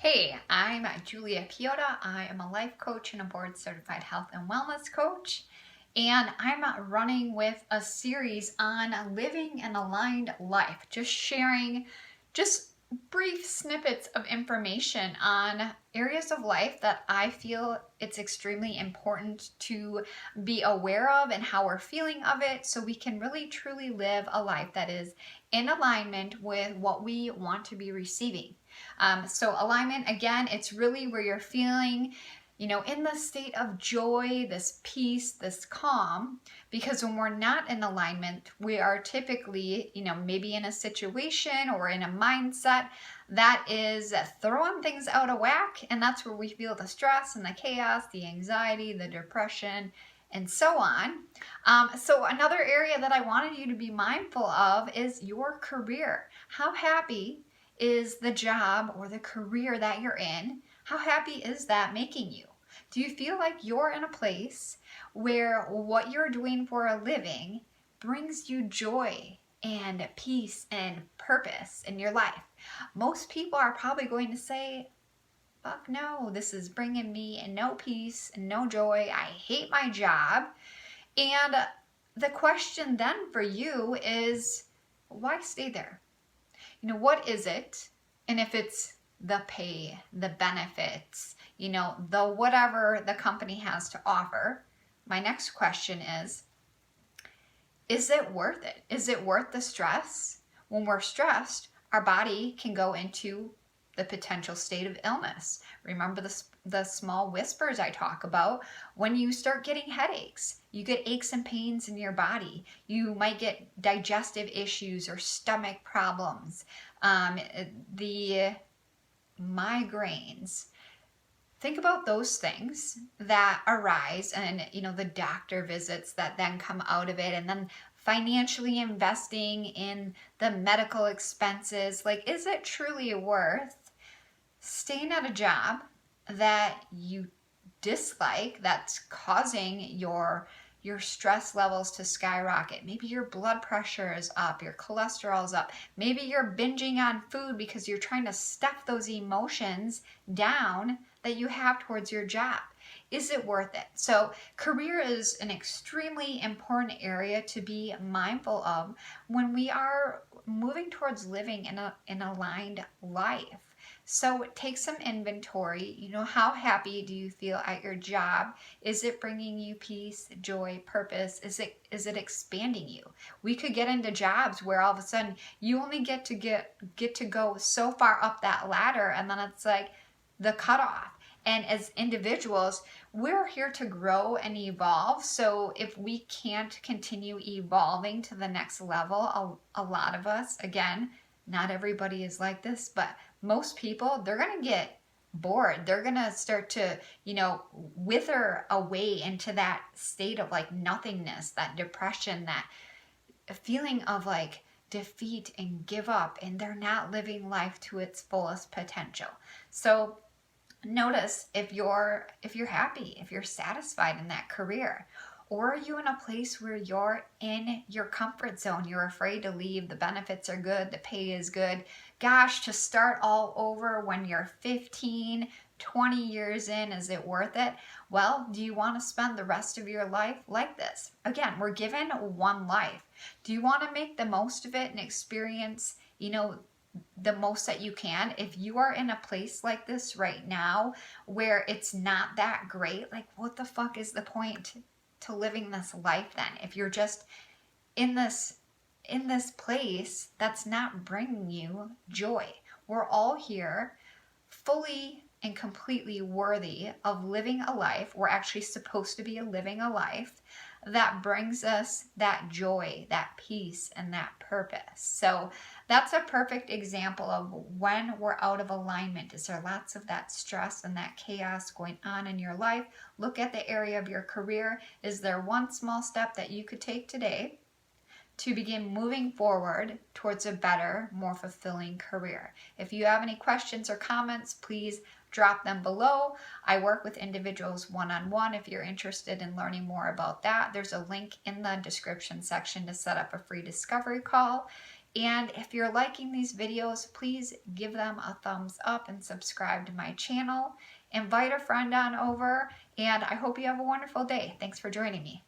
Hey, I'm Julia Piotta. I am a life coach and a board certified health and wellness coach. And I'm running with a series on living an aligned life, just sharing just brief snippets of information on areas of life that I feel it's extremely important to be aware of and how we're feeling of it so we can really truly live a life that is in alignment with what we want to be receiving. So alignment, again, it's really where you're feeling, in the state of joy, this peace, this calm, because when we're not in alignment, we are typically, maybe in a situation or in a mindset that is throwing things out of whack. And that's where we feel the stress and the chaos, the anxiety, the depression, and so on. So another area that I wanted you to be mindful of is your career. How happy is the job or the career that you're in? How happy is that making you? Do you feel like you're in a place where what you're doing for a living brings you joy and peace and purpose in your life? Most people are probably going to say, fuck no, this is bringing me no peace and no joy. I hate my job. And the question then for you is, why stay there? What is it? And if it's the pay, the benefits, the whatever the company has to offer, my next question is it worth it? Is it worth the stress? When we're stressed, our body can go into the potential state of illness. Remember the small whispers I talk about. When you start getting headaches, you get aches and pains in your body. You might get digestive issues or stomach problems. The migraines. Think about those things that arise and, the doctor visits that then come out of it, and then financially investing in the medical expenses. Like, is it truly worth staying at a job that you dislike, that's causing your stress levels to skyrocket? Maybe your blood pressure is up, your cholesterol is up. Maybe you're binging on food because you're trying to stuff those emotions down that you have towards your job. Is it worth it? So career is an extremely important area to be mindful of when we are moving towards living in an aligned life. So take some inventory. How happy do you feel at your job? Is it bringing you peace, joy, purpose? Is it expanding you? We could get into jobs where all of a sudden you only get to go so far up that ladder, and then it's like the cutoff. And as individuals, we're here to grow and evolve. So if we can't continue evolving to the next level, a lot of us, again, not everybody is like this, but most people, they're going to get bored. They're going to start to, wither away into that state of like nothingness, that depression, that feeling of like defeat and give up, and they're not living life to its fullest potential. So notice if you're happy, if you're satisfied in that career. Or are you in a place where you're in your comfort zone? You're afraid to leave. The benefits are good. The pay is good. Gosh, to start all over when you're 15, 20 years in, is it worth it? Well, do you want to spend the rest of your life like this? Again, we're given one life. Do you want to make the most of it and experience, the most that you can? If you are in a place like this right now where it's not that great, like what the fuck is the point to living this life then? If you're just in this place that's not bringing you joy. We're all here fully and completely worthy of living a life. We're actually supposed to be living a life that brings us that joy, that peace, and that purpose. So that's a perfect example of when we're out of alignment. Is there lots of that stress and that chaos going on in your life? Look at the area of your career. Is there one small step that you could take today to begin moving forward towards a better, more fulfilling career? If you have any questions or comments, please drop them below. I work with individuals one-on-one. If you're interested in learning more about that, there's a link in the description section to set up a free discovery call. And if you're liking these videos, please give them a thumbs up and subscribe to my channel. Invite a friend on over, and I hope you have a wonderful day. Thanks for joining me.